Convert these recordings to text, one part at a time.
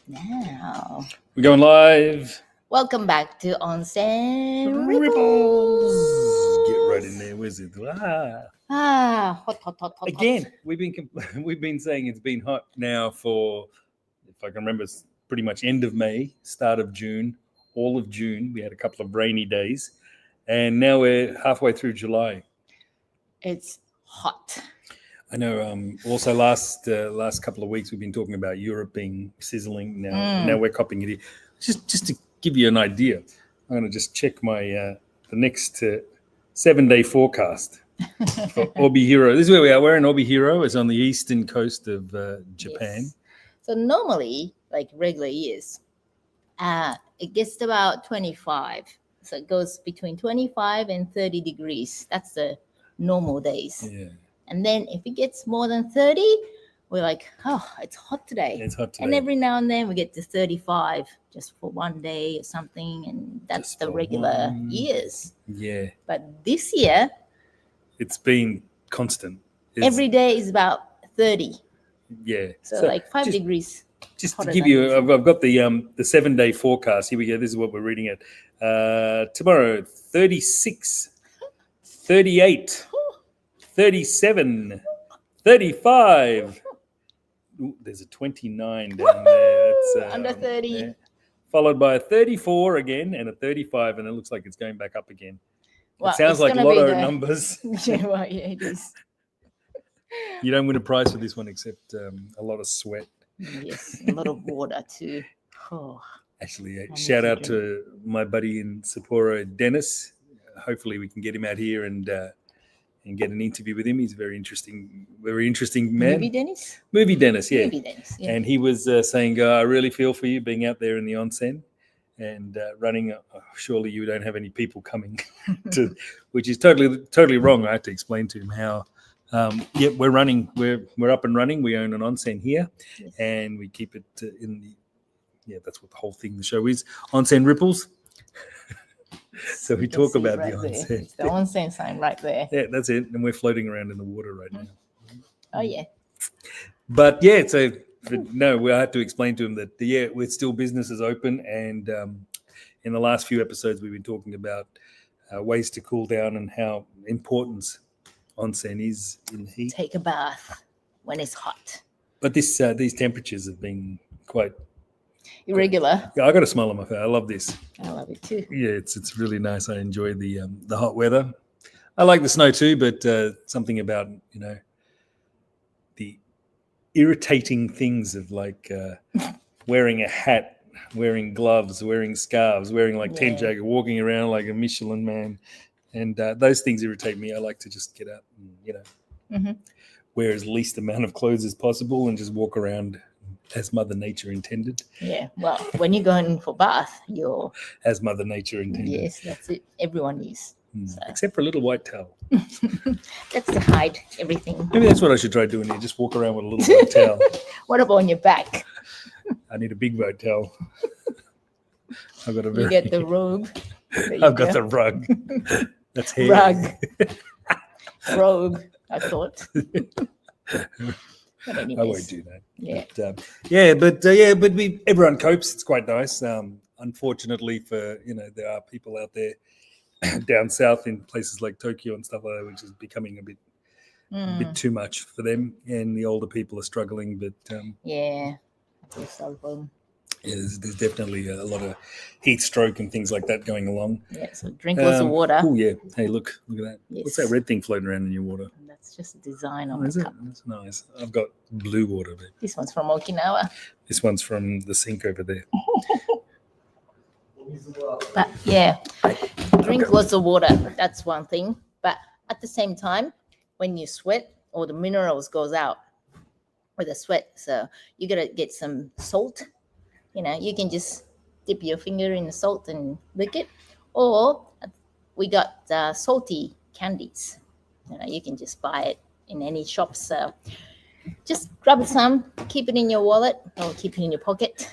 Now, We're going live. welcome back to Onsen Ripples. Ripples. Get right in there. Where's it? Hot. Again, we've been saying it's been hot now for, if I can remember, it's pretty much end of May, start of June, all of June. We had a couple of rainy days, and now we're halfway through July. It's hot. I know. Also, last couple of weeks we've been talking about Europe being sizzling. Now we're copying it here. Just to give you an idea, I'm going to just check my the next 7-day forecast for Obihiro. This is where we are. We're in Obihiro. It's on the eastern coast of Japan. Yes. So normally, like regular years, it gets to about 25. So it goes between 25 and 30 degrees. That's the normal days. Yeah. And then if it gets more than 30, we're like, oh, it's hot today. It's hot today. And every now and then we get to 35 just for one day or something. And that's Just the for regular one- years. Yeah. But this year, It's been constant. every day is about 30. Yeah. So like 5 just- degrees. Just to hotter give than you, usual. I've got the 7-day forecast. Here we go. This is what we're reading it. Tomorrow, 36, 38, 37, 35. Ooh, there's a 29 down there. That's Under 30. yeah. Followed by a 34 again and a 35, and it looks like it's going back up again. Well, it sounds it's like gonna be lotto the- numbers. Yeah, well, yeah, it is. You don't win a prize for this one except a lot of sweat. Yes, a lot of water too. Oh, Actually, need shout to out to my buddy in Sapporo, Dennis. Hopefully, we can get him out here and get an interview with him. He's a very interesting man. movie Dennis? Movie Dennis, yeah. Movie Dennis, yeah. And he was saying, I really feel for you being out there in the onsen and running. Surely you don't have any people coming to, which is totally wrong. I had to explain to him how. We're running. We're up and running. We own an onsen here, Yes. and we keep it in the. Yeah, that's what the whole thing. The show is Onsen Ripples. So we You can talk see about right the there. onsen. It's the onsen sign right there. Yeah, that's it. And we're floating around in the water right now. Oh yeah. But yeah, we had to explain to him that we're still business is open, and in the last few episodes we've been talking about ways to cool down and how important onsen is in heat. Take a bath when it's hot. But these temperatures have been quite. Irregular. Yeah, I got a smile on my face. I love this. I love it too. Yeah, it's really nice. I enjoy the hot weather. I like the snow too, but something about the irritating things of like wearing a hat, wearing gloves, wearing scarves, wearing like tent Yeah. jacket, walking around like a Michelin man, and those things irritate me. I like to just get up and Mhm. wear as least amount of clothes as possible and just walk around as Mother Nature intended. Yeah. Well, when you're going for bath, you're As Mother Nature intended. yes, that's it. Everyone is. So. Except for a little white towel. That's to hide everything. Maybe that's what I should try doing here. Just walk around with a little white towel. What about on your back? I need a big white towel. I've got a You very. get the robe. There you I've got go. the rug. That's hair. Rug. Robe, I thought. But anyways, I won't do that. Yeah. But everyone copes. It's quite nice. Unfortunately, for there are people out there down south in places like Tokyo and stuff like that, which is becoming a bit too much for them, and the older people are struggling. But Yeah. I feel sorry for them. yeah, there's definitely a lot of heat stroke and things like that going along. Yeah. So drink lots of water. Oh yeah. Hey, look at that. Yes. What's that red thing floating around in your water? And that's just a design on Oh, the is it? cup. That's nice. I've got blue water, but This one's from Okinawa. this one's from the sink over there. But yeah, drink lots of water. That's one thing. But at the same time, when you sweat, all the minerals goes out with the sweat. So you gotta get some salt. You can just dip your finger in the salt and lick it. Or we got salty candies. You can just buy it in any shop. So just grab some, keep it in your wallet or keep it in your pocket,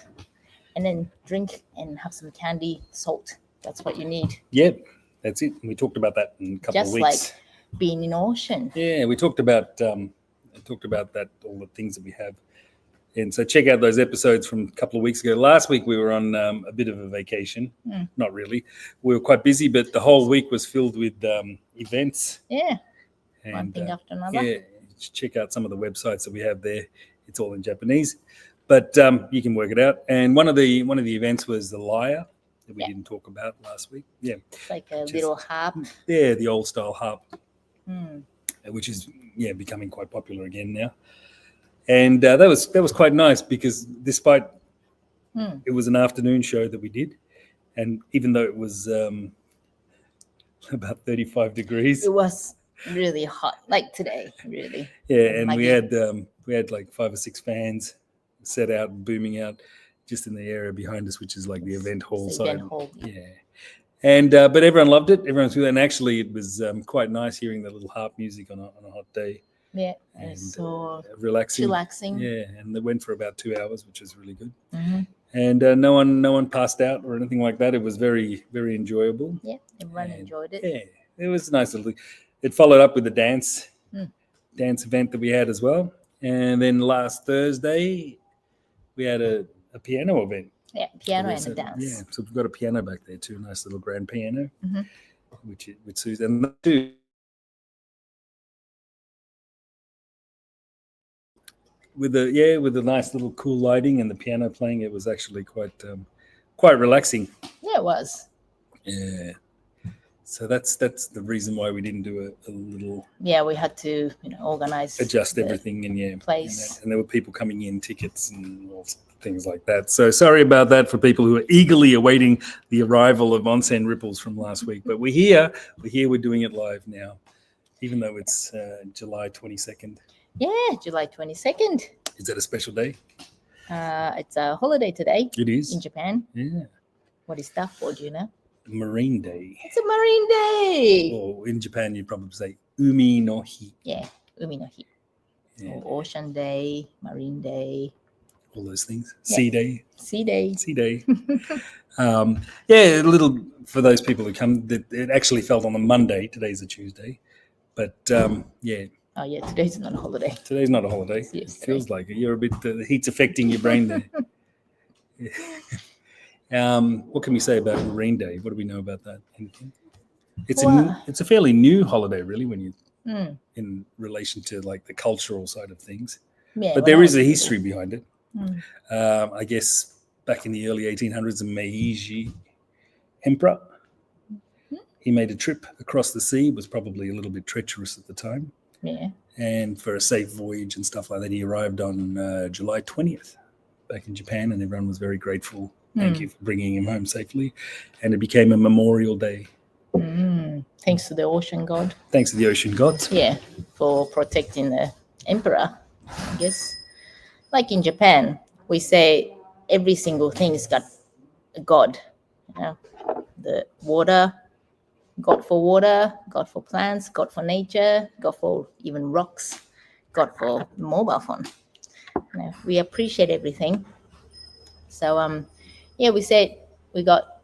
and then drink and have some candy, salt. That's what you need. Yep, that's it. We talked about that in a couple Just of like weeks. being in ocean. Yeah, we talked about that, all the things that we have And so check out those episodes from a couple of weeks ago. Last week we were on a bit of a vacation. Not really. We were quite busy, but the whole week was filled with events. Yeah. And, one thing after another. Yeah, check out some of the websites that we have there. It's all in Japanese, but you can work it out. And one of the events was the lyre that we didn't talk about last week. Yeah, it's like a little harp. Yeah, the old style harp, which is becoming quite popular again now. And that was quite nice because despite it was an afternoon show that we did, and even though it was about 35 degrees, it was really hot, like today, really. Yeah, and we had like 5 or 6 fans set out and booming out just in the area behind us, which is like the event hall side. Event hall. Yeah. And but everyone loved it. Everyone's good, and actually it was quite nice hearing the little harp music on a hot day. Yeah, and so relaxing. Yeah, and they went for about 2 hours, which was really good. Mm-hmm. And no one passed out or anything like that. It was very, very enjoyable. Yeah, everyone enjoyed it. Yeah, it was nice. It followed up with the dance event that we had as well. And then last Thursday, we had a piano event. Yeah, piano and a dance. Yeah, so we've got a piano back there too, nice little grand piano, which suits. And the two, with the nice little cool lighting and the piano playing, it was actually quite relaxing. Yeah, it was. Yeah. So that's the reason why we didn't do a little. Yeah, we had to adjust everything in place, and there were people coming in, tickets and all things like that. So sorry about that for people who are eagerly awaiting the arrival of Onsen Ripples from last week. But we're here. We're doing it live now, even though it's July 22nd. Yeah, July 22nd. Is that a special day? It's a holiday today. It is in Japan. Yeah. What is that for? Do you know? Marine Day. It's a Marine Day. Or in Japan, you'd probably say Umi no Hi. Yeah, Umi no Hi. Yeah. Or Ocean Day, Marine Day. All those things. Yeah. Sea Day. Sea Day. Sea Day. A little for those people who come. It actually fell on a Monday. Today's a Tuesday. But yeah. Oh, yeah, today's not a holiday. Today's not a holiday. It feels like it. You're a bit, the heat's affecting your brain there. What can we say about Marine Day? What do we know about that? Anything? It's a fairly new holiday, really, when you in relation to like the cultural side of things. Yeah, but there is a history behind it. I guess back in the early 1800s, the Meiji Emperor, he made a trip across the sea. It was probably a little bit treacherous at the time. Yeah. And for a safe voyage and stuff like that, he arrived on July 20th back in Japan, and everyone was very grateful. Thank you for bringing him home safely. And it became a Memorial Day. Thanks to the ocean god. Thanks to the ocean gods. Yeah, for protecting the emperor, I guess. Like in Japan, we say every single thing's got a god. You know, the water, God for water, God for plants, God for nature, God for even rocks, God for the mobile phone. You know, we appreciate everything. So, we said we got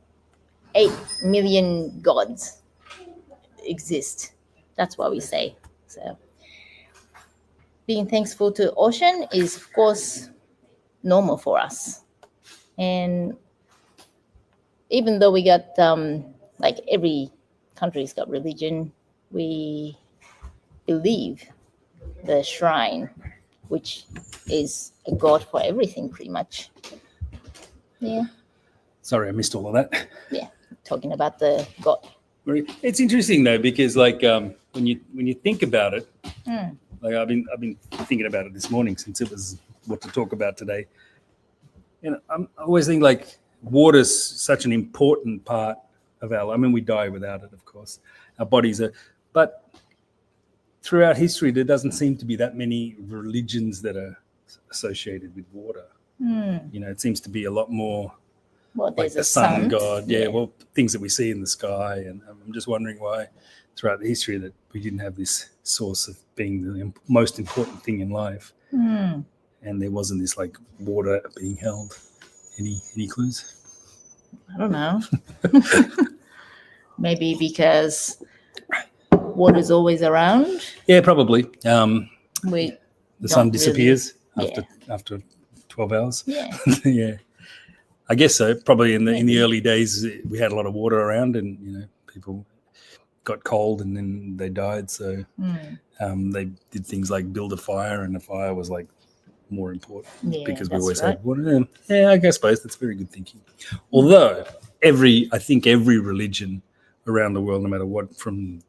8 million gods exist. That's what we say. So, being thankful to ocean is, of course, normal for us. And even though we got, like every country's got religion, we believe the shrine, which is a god for everything, pretty much. Yeah. Sorry, I missed all of that. Yeah, talking about the god. It's interesting though, because like when you think about it, like I've been thinking about it this morning since it was what to talk about today. And I always think like water's such an important part of our. I mean, we die without it, of course. Our bodies are, but throughout history, there doesn't seem to be that many religions that are associated with water. You know, it seems to be a lot more like the sun god. Yeah, well, things that we see in the sky. And I'm just wondering why throughout the history that we didn't have this source of being the most important thing in life. And there wasn't this like water being held. Any clues? I don't know. Maybe because water's always around. Yeah, probably. The sun disappears after 12 hours. Yeah. Yeah, I guess so. Probably in the Maybe. early days, we had a lot of water around, and people got cold and then they died. So they did things like build a fire, and the fire was like more important because we always had water. Yeah, I suppose that's very good thinking. Although I think every religion around the world, no matter what, from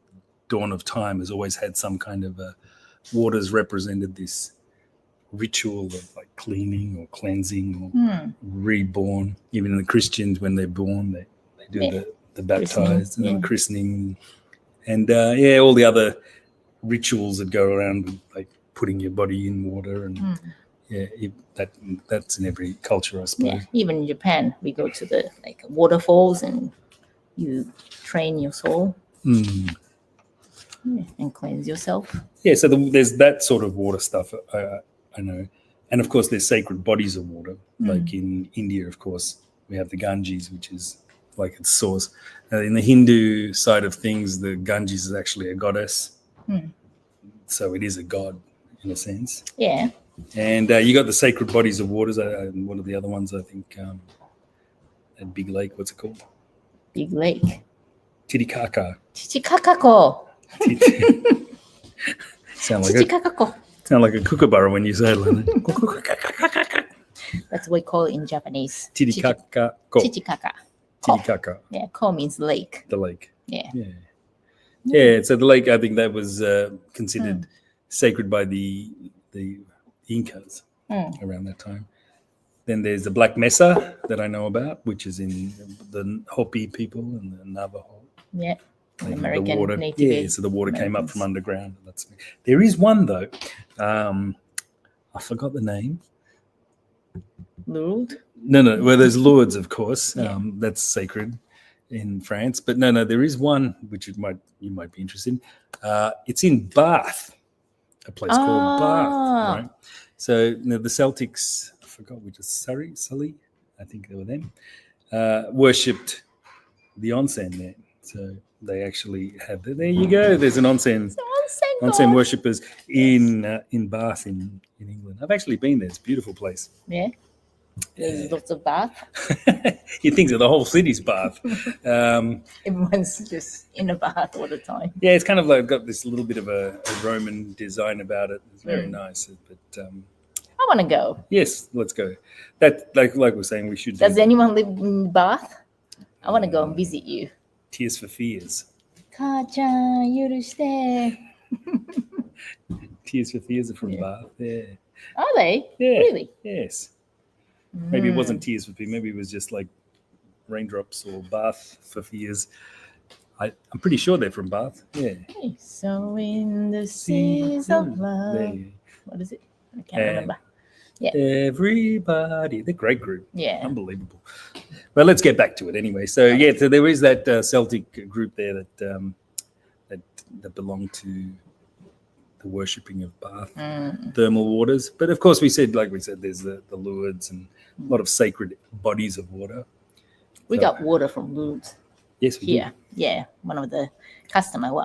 dawn of time, has always had some kind of water's represented this ritual of like cleaning or cleansing or reborn. Even in the Christians, when they're born, they do the baptized and then christening, and all the other rituals that go around with like putting your body in water, and that's in every culture, I suppose. Yeah, even in Japan, we go to the like waterfalls and you train your soul and cleanse yourself. Yeah, so there's that sort of water stuff, I know. And of course, there's sacred bodies of water. Like in India, of course, we have the Ganges, which is like its source. In the Hindu side of things, the Ganges is actually a goddess. So it is a god in a sense. Yeah. And you got the sacred bodies of waters. One of the other ones, I think, at Big Lake, what's it called? Big Lake. Titicaca. Chichikakako. Sound like Chichikakako. a kookaburra when you say it. That's what we call it in Japanese. Titicaca. Chichikaka. Titicaca. Yeah, ko means lake. The lake. Yeah. Yeah, so the lake, I think that was considered sacred by the Incas around that time. Then there's the Black Mesa that I know about, which is in the Hopi people and the Navajo. Yeah. Like American water, native. so the water came up from underground. There is one though. I forgot the name. Lourdes? No. Well, there's Lourdes, of course. That's sacred in France. But no, there is one which you might be interested in. It's in Bath, a place called Bath. Right. So the Celtics, I forgot which is Sully. I think they were them. Worshipped the onsen there. So they actually have there you go. There's an onsen. Onsen worshippers in Bath in England. I've actually been there. It's a beautiful place. Yeah. There's lots of bath. He thinks of the whole city's bath. Everyone's just in a bath all the time. Yeah, it's kind of like got this little bit of a Roman design about it. It's very nice. But I want to go. Yes, let's go. That like we're saying, we should. Does anyone live in Bath? I want to go and visit you. Tears for Fears. Ka-chan, yurushite. Tears for Fears are from Bath. Yeah. Are they? Yeah. Really? Yes. Maybe it wasn't Tears for Fears. Maybe it was just like Raindrops or Bath for Fears. I'm pretty sure they're from Bath. Yeah. Hey, so in the seas of love. What is it? I can't remember. Yeah. Everybody. They're a great group. Yeah. Unbelievable. Well, let's get back to it anyway. So so there is that Celtic group there that belong to the worshipping of Bath thermal waters. But of course, there's the Lourdes and a lot of sacred bodies of water. We got water from Lourdes. Yes, we here. Yeah. One of the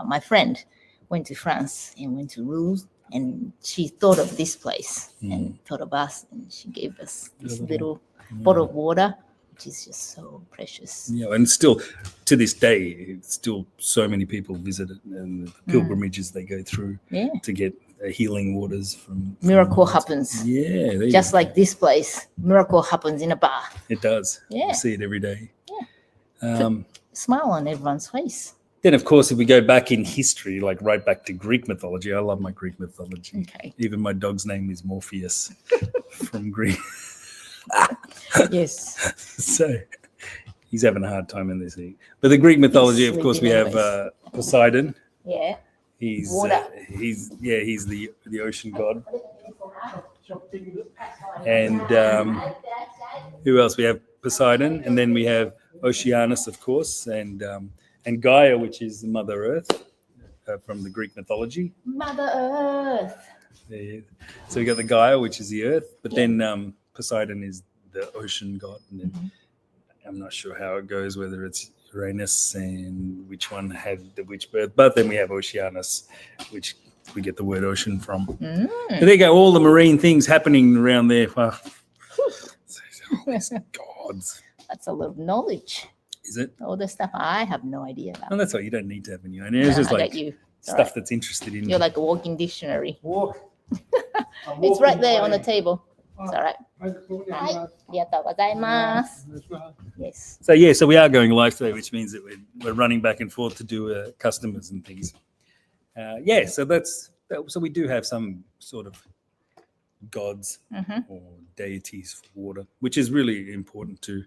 my friend went to France and went to Lourdes, and she thought of this place and thought of us, and she gave us this little bottle of water, which is just so precious. Yeah, and still to this day, still so many people visit it, and the pilgrimages they go through to get healing waters from miracle happens. Yeah, just like this place, miracle happens in a bar. It does. Yeah, you see it every day. Yeah, smile on everyone's face. Then, of course, if we go back in history, like right back to Greek mythology, I love my Greek mythology. Okay. Even my dog's name is Morpheus from Greek. Yes. So he's having a hard time in this heat. But the Greek mythology, of course, we have Poseidon. Yeah. He's water. He's the ocean god. And who else? We have Poseidon, and then we have Oceanus, of course, and Gaia, which is Mother Earth from the Greek mythology. Mother Earth. So we got the Gaia, which is the Earth, but then Poseidon is the ocean god, and then I'm not sure how it goes, whether it's Uranus and which one had which birth, but then we have Oceanus, which we get the word ocean from. So there you go, all the marine things happening around there. Wow. Gods. That's a lot of knowledge. Is it? All the stuff I have no idea about. And that's what you don't need to have any idea. It's No, just I like got you. It's all stuff right. that's interested in. You're like a walking dictionary. Walk. It's right there on the table. It's all right. Arigatou gozaimasu. Yes. So yeah, so we are going live today, which means that we're running back and forth to do customers and things. So we do have some sort of gods or deities for water, which is really important to.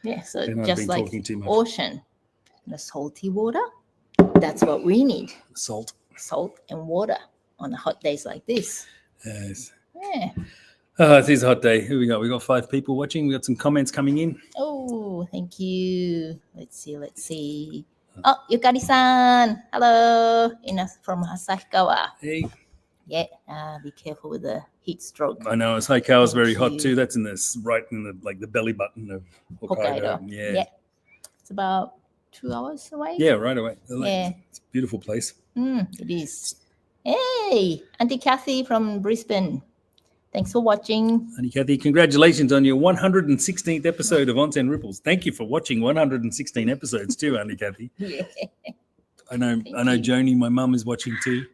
Yeah, so And I've just been like talking too much. ocean, the salty water, that's what we need. Salt. Salt and water on the hot days like this. Yes. Yeah. It is a hot day. Who we got? We got 5 people watching. We got some comments coming in. Oh, thank you. Let's see. Oh, Yukari-san. Hello. From Asahikawa. Hey. Yeah, be careful with the heat stroke. I know Asahikawa is very hot you. too. That's right in the belly button of Hokkaido. Yeah. It's about 2 hours away. Yeah, right away. Yeah. It's a beautiful place. It is. Hey, Auntie Kathy from Brisbane. Thanks for watching. Auntie Kathy, congratulations on your 116th episode of Onsen Ripples. Thank you for watching 116 episodes too, Auntie Kathy. Yeah. I know you. Joni, my mum, is watching too.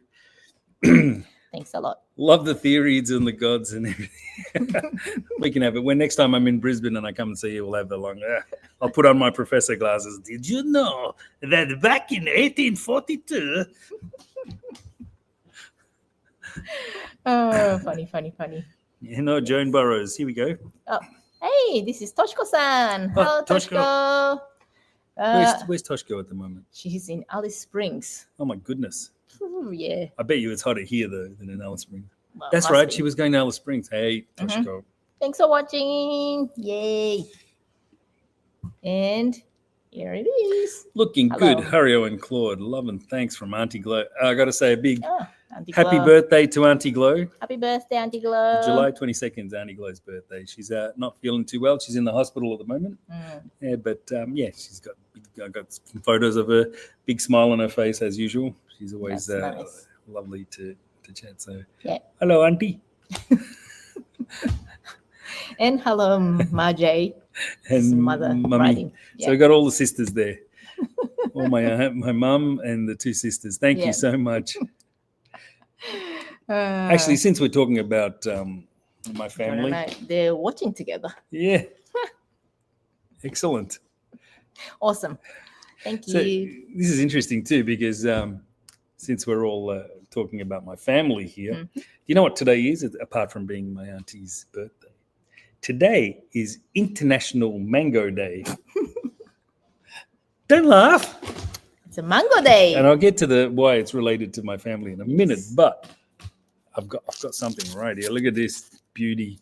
Thanks a lot. Love the theories and the gods and everything. We can have it. When next time I'm in Brisbane and I come and see you, we'll have the long. I'll put on my professor glasses. Did you know that back in 1842? Oh, funny. You know, Joan Burrows. Here we go. Oh, hey, this is Toshiko-san. Hello, Toshiko. Toshiko. Where's Toshiko at the moment? She's in Alice Springs. Oh my goodness. Ooh, yeah. I bet you it's hotter here though than in Alice Springs. Well, That's must right. be. She was going to Alice Springs. Hey, Toshiko. Thanks for watching. Yay. And here it is. Looking Hello. good. Hario and Claude. Love and thanks from Auntie Glow. I got to say a big Auntie happy Glow. birthday to Auntie Glow. Happy birthday, Auntie Glow. July 22nd is Auntie Glow's birthday. She's not feeling too well. She's in the hospital at the moment. Yeah, but she's got I got some photos of her, big smile on her face as usual. She's always That's nice. lovely to chat. So Yeah. hello, Auntie. And hello, Marjay. His And mother Mummy. writing. So we got all the sisters there. All my mum and the 2 sisters. Thank Yeah. you so much. Actually, since we're talking about my I don't family, know, they're watching together. yeah, excellent. Awesome. Thank So you. this is interesting too because since we're all talking about my family here, you know what today is? Apart from being my auntie's birthday, today is International Mango Day. Don't laugh. It's a mango day. And I'll get to why it's related to my family in a minute, but I've got something right here. Look at this beauty.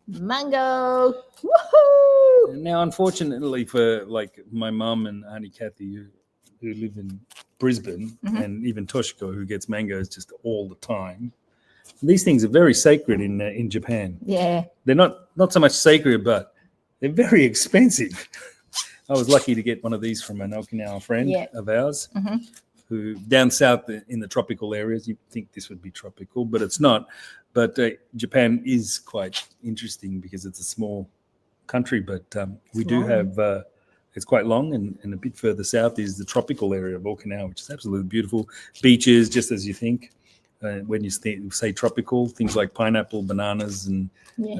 Mango. Woohoo! And now, unfortunately for like my mum and Auntie Kathy, who live in Brisbane, and even Toshiko, who gets mangoes just all the time, these things are very sacred in Japan. Yeah. They're not so much sacred, but they're very expensive. I was lucky to get one of these from an Okinawa friend of ours, who down south in the tropical areas. You'd think this would be tropical, but it's not. But Japan is quite interesting because it's a small country, but we do have, it's quite long, and a bit further south is the tropical area of Okinawa, which is absolutely beautiful. Beaches, just as you think. When you say tropical, things like pineapple, bananas, and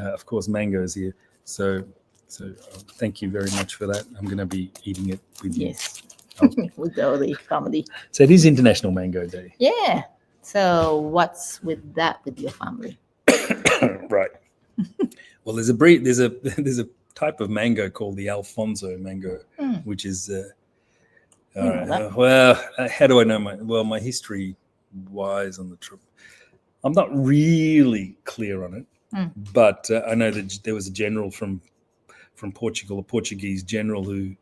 of course mangoes here. So thank you very much for that. I'm going to be eating it with you. Yes. With all the family. So it is International Mango Day. Yeah. So what's with that with your family? Right. Well, there's a type of mango called the Alfonso mango, which is how do I know my history wise on the trip? I'm not really clear on it, but I know that there was a general from Portugal, a Portuguese general who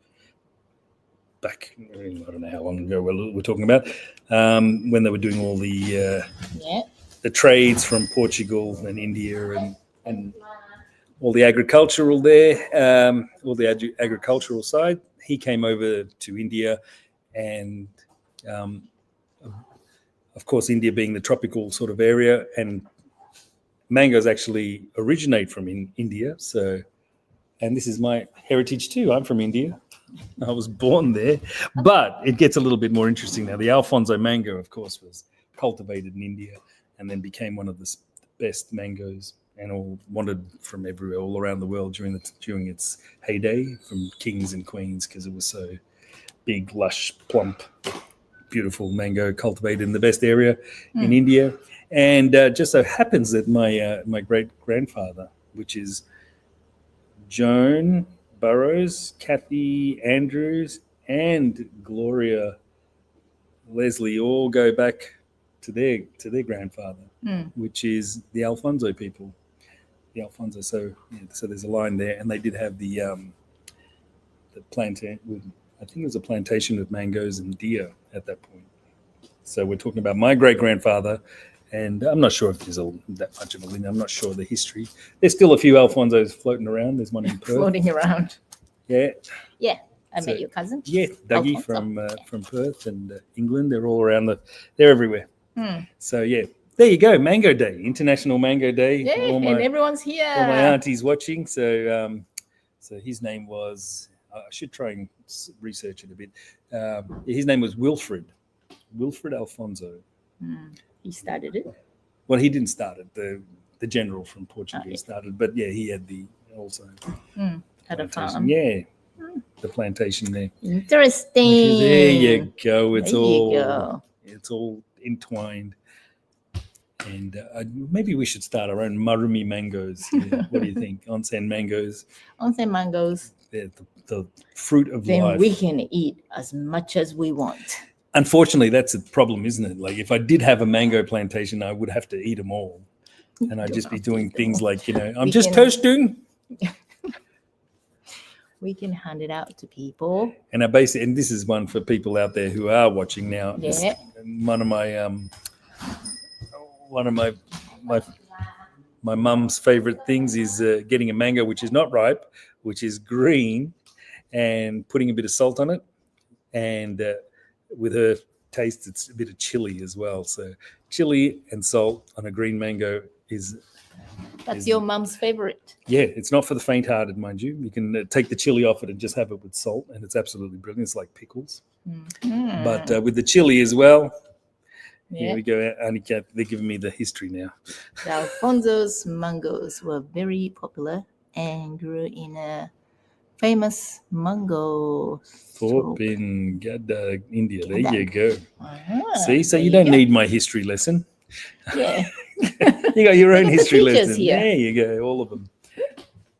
back, I don't know how long ago we're talking about, when they were doing all the trades from Portugal and India and all the agricultural there, all the agricultural side. He came over to India, and of course, India being the tropical sort of area, and mangoes actually originate from India. So, and this is my heritage too. I'm from India. I was born there, but it gets a little bit more interesting now. The Alfonso mango, of course, was cultivated in India and then became one of the best mangoes, and all wanted from everywhere, all around the world during its heyday, from kings and queens, because it was so big, lush, plump, beautiful mango cultivated in the best area in India. And just so happens that my great grandfather, which is Joan Burrows, Kathy Andrews, and Gloria Leslie, all go back to their grandfather, which is the Alfonso people. The Alfonso. So there's a line there, and they did have the plantain. I think it was a plantation of mangoes and deer at that point. So we're talking about my great grandfather, and I'm not sure if there's that much of a link. I'm not sure the history. There's still a few Alfonsos floating around. There's one in Perth. Floating around. Yeah. Yeah. I met your cousin. Yeah, Dougie from Perth and England. They're all around they're everywhere. So yeah, there you go. Mango Day, International Mango Day. Yeah, and everyone's here. All my aunties watching. So so his name was. I should try and research it a bit. His name was Wilfred Alfonso. He started it. Well, he didn't start it. The general from Portugal started, but yeah, he had also Had a farm. Yeah. The plantation there. Interesting. There you go. It's It's all entwined. And maybe we should start our own marumi mangoes. Yeah. What do you think? Onsen mangoes. Onsen mangoes. They're the fruit of then life. We can eat as much as we want. Unfortunately, that's a problem, isn't it? Like if I did have a mango plantation, I would have to eat them all. And I'd just be doing things like, I'm just toasting. We can hand it out to people. And and this is one for people out there who are watching now. Yeah. One of my mum's favorite things is getting a mango which is not ripe, which is green, and putting a bit of salt on it. And with her taste, it's a bit of chili as well. So chili and salt on a green mango is your mum's favorite. Yeah, it's not for the faint-hearted, mind you. You can take the chili off it and just have it with salt, and it's absolutely brilliant. It's like pickles. But with the chili as well, here we go. Annika, they're giving me the history now. The Alfonso's mangoes were very popular and grew in a famous mango Thorpe in Gadag, India. There you go. Uh-huh. See, so you don't need my history lesson. Yeah. You got your own history lesson. Here. There you go, all of them.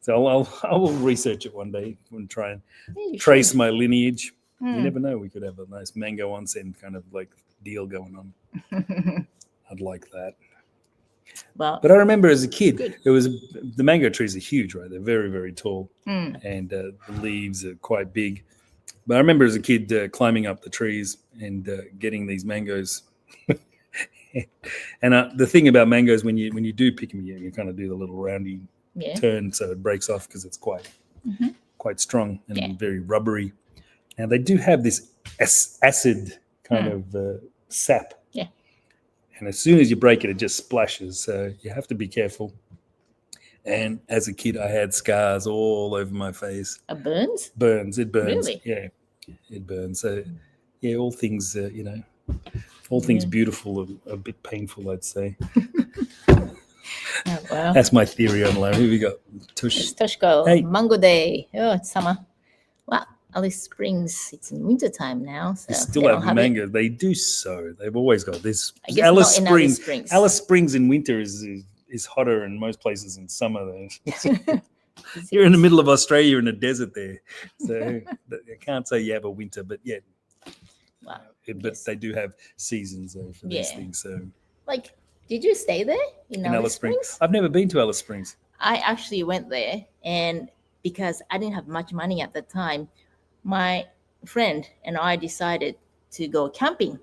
So I will research it one day and try and trace my lineage. You never know. We could have a nice mango onsen kind of like deal going on. I'd like that. Well, but I remember as a kid, the mango trees are huge, right? They're very, very tall, and the leaves are quite big. But I remember as a kid climbing up the trees and getting these mangoes. And the thing about mangoes, when you do pick them, you kind of do the little roundy turn, so it breaks off because it's quite strong and very rubbery. And they do have this acid kind of sap. Yeah. And as soon as you break it, it just splashes. So you have to be careful. And as a kid, I had scars all over my face. Burns? Burns. It burns. Really? Yeah, it burns. So, yeah, all things, all things beautiful are a bit painful, I'd say. Oh, well. That's my theory on life. Who we got? It's Toshko. Hey. Mango Day. Oh, it's summer. Well, Alice Springs, it's in winter time now. So they still have mango. They do so. They've always got this. I guess Alice Springs. Alice Springs in winter is hotter in most places in summer. You're in the middle of Australia, in a desert there. So I can't say you have a winter, but yeah. Wow. But they do have seasons for these things. So, like, did you stay there in Alice Springs? I've never been to Alice Springs. I actually went there, and because I didn't have much money at the time, my friend and I decided to go camping,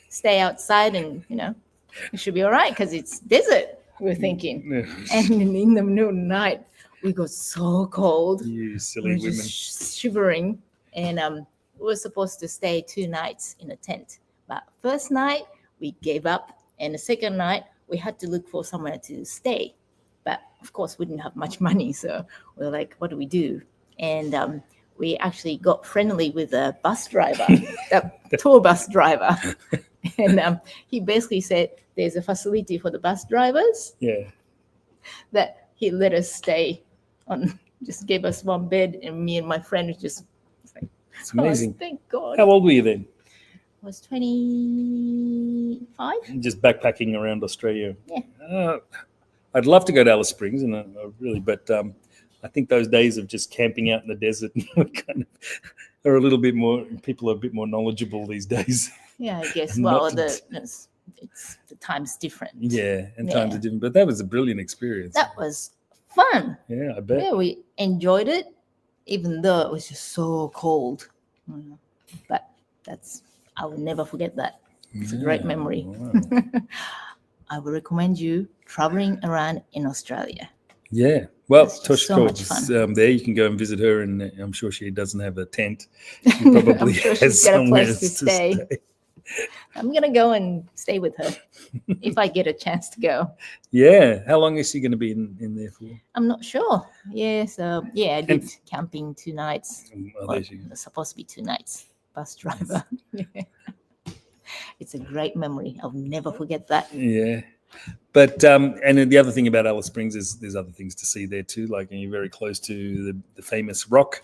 stay outside, and it should be all right because it's desert. We're thinking, and in the middle of the night, we got so cold. You silly women, just shivering, and we were supposed to stay 2 nights in a tent. But first night we gave up, and the second night we had to look for somewhere to stay. But of course, we didn't have much money, so we were like, what do we do? And we actually got friendly with a bus driver, the tour bus driver. And he basically said there's a facility for the bus drivers Yeah. that he let us stay on, just gave us one bed, and me and my friend was just like, It's oh, amazing. thank God. How old were you then? I was 25. Just backpacking around Australia. Yeah. I'd love to go to Alice Springs, and I really, but I think those days of just camping out in the desert kind of are a little bit more. People are a bit more knowledgeable these days. Yeah, I guess. And Well, not to- it's the time's different. Yeah, and Yeah. times are different. But that was a brilliant experience. That was fun. Yeah, I bet. Yeah, we enjoyed it, even though it was just so cold. But I will never forget that. It's a great Yeah, memory. wow. I would recommend you traveling around in Australia. Yeah. Well, It's just so much Toshko's there. You can go and visit her, and I'm sure she doesn't have a tent. She probably I'm sure has she's got a somewhere place to stay. I'm gonna go and stay with her if I get a chance to go. Yeah. How long is she going to be in there for? I'm not sure. Yeah, so I did camping 2 nights. Oh, Well, there she it was supposed to be 2 nights. Bus driver. It's a great memory. I'll never forget that. Yeah. But and then the other thing about Alice Springs is there's other things to see there too. Like you're very close to the famous rock,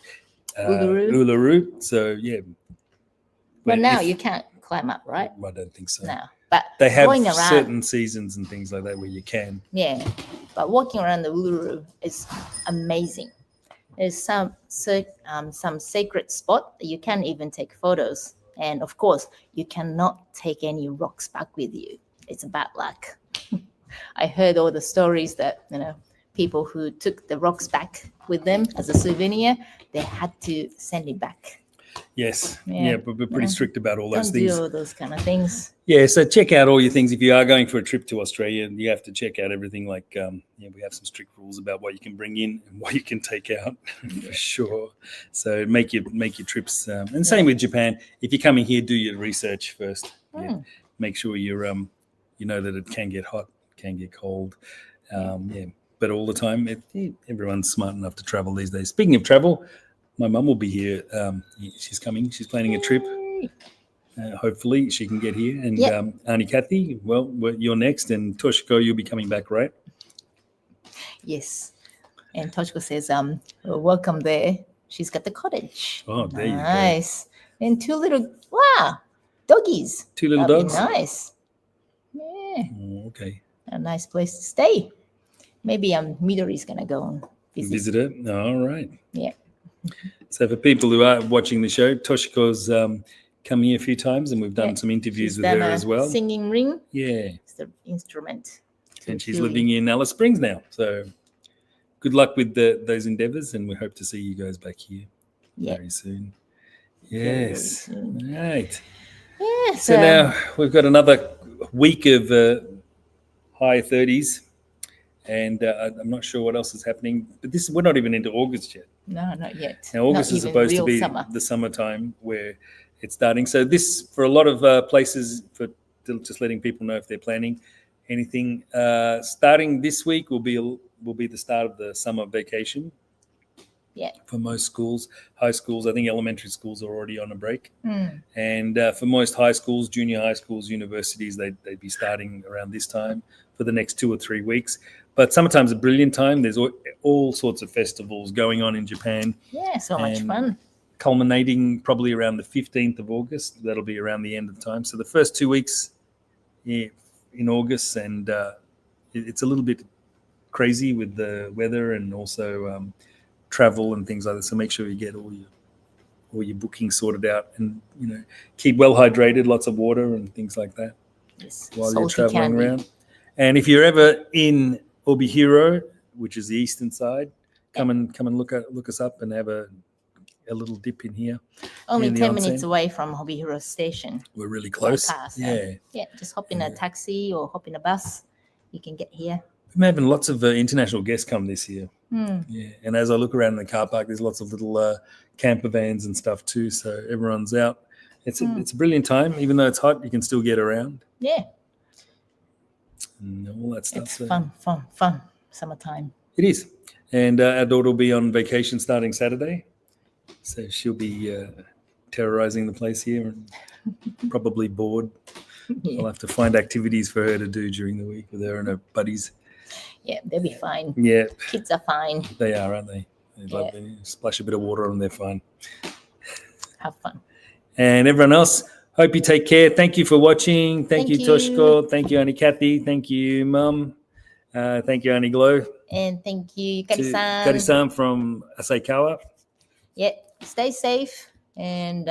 Uluru. So yeah. But now you can't climb up, right? I don't think so. No. But They have going around, certain seasons and things like that where you can. yeah. But walking around the Uluru is amazing. There's some sacred spot that you can even take photos. And of course, you cannot take any rocks back with you. It's a bad luck. I heard all the stories that, people who took the rocks back with them as a souvenir, they had to send it back. Yes. Yeah. Yeah, but we're pretty strict about all those Don't things. do all those kind of things. Yeah, so check out all your things. If you are going for a trip to Australia, you have to check out everything. Like, we have some strict rules about what you can bring in and what you can take out, for sure. So make your trips. And same with Japan. If you're coming here, do your research first. Yeah. Make sure you're, you know that it can get hot, can get cold. But all the time, everyone's smart enough to travel these days. Speaking of travel, my mum will be here. She's coming. She's planning a trip. Hopefully she can get here. And Auntie Kathy, well, you're next. And Toshiko, you'll be coming back, right? Yes. And Toshiko says, welcome there. She's got the cottage. Oh, there you go. Nice. And 2 little, doggies. 2 little That'd be dogs? nice. Yeah. Oh, okay. A nice place to stay. Maybe Midori's going to go and visit. Visit her? All right. Yeah. So for people who are watching the show, Toshiko's come here a few times, and we've done some interviews She's with her done a as well. Singing ring. Yeah. It's the instrument. And she's living in Alice Springs now. So good luck with those endeavors, and we hope to see you guys back here very soon. Yes. Very soon. Right. Yeah. So now we've got another week of high 30s, and I'm not sure what else is happening. But we're not even into August yet. No, not yet. Now, August Not is even supposed to real be summer. the summertime where it's starting. So this, for a lot of places, for just letting people know if they're planning anything, starting this week will be the start of the summer vacation. Yeah. For most schools, high schools, I think elementary schools are already on a break. And for most high schools, junior high schools, universities, they'd be starting around this time for the next 2 or 3 weeks. But summertime's a brilliant time. There's all sorts of festivals going on in Japan. Yeah, so much fun. Culminating probably around the 15th of August. That'll be around the end of the time. So the first 2 weeks in August, and it's a little bit crazy with the weather and also travel and things like that. So make sure you get all your bookings sorted out, and keep well hydrated, lots of water and things like that while you're traveling around. And if you're ever in Obihiro, which is the eastern side, come and look us up and have a little dip in here. Only in the 10 onsen. minutes away from Obihiro Station. We're really close. Past, yeah. Yeah, just hop in a taxi or hop in a bus. You can get here. We're having lots of international guests come this year. Yeah, and as I look around in the car park, there's lots of little camper vans and stuff too. So everyone's out. It's a brilliant time. Even though it's hot, you can still get around. Yeah. and all that stuff. It's So fun. Summertime. it is. And our daughter will be on vacation starting Saturday. So she'll be terrorizing the place here and probably bored. Yeah. I'll have to find activities for her to do during the week with her and her buddies. Yeah, they'll be fine. Yeah, Kids are fine. they are, aren't they? Love it. Splash a bit of water on them, they're fine. Have fun. And everyone else, hope you take care. Thank you for watching. Thank you, Toshko. Thank you, Auntie Kathy. Thank you, Mum. Thank you, Auntie Glow. And thank you, To Kari-san. Kari-san from Asaikawa. Yeah, stay safe. And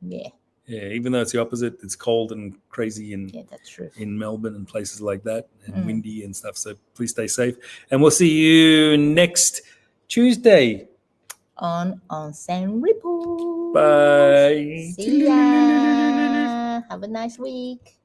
yeah. Yeah, even though it's the opposite, it's cold and crazy Yeah, that's true. in Melbourne and places like that, and windy and stuff. So please stay safe. And we'll see you next Tuesday. On Onsen Report. Bye. See ya. Have a nice week.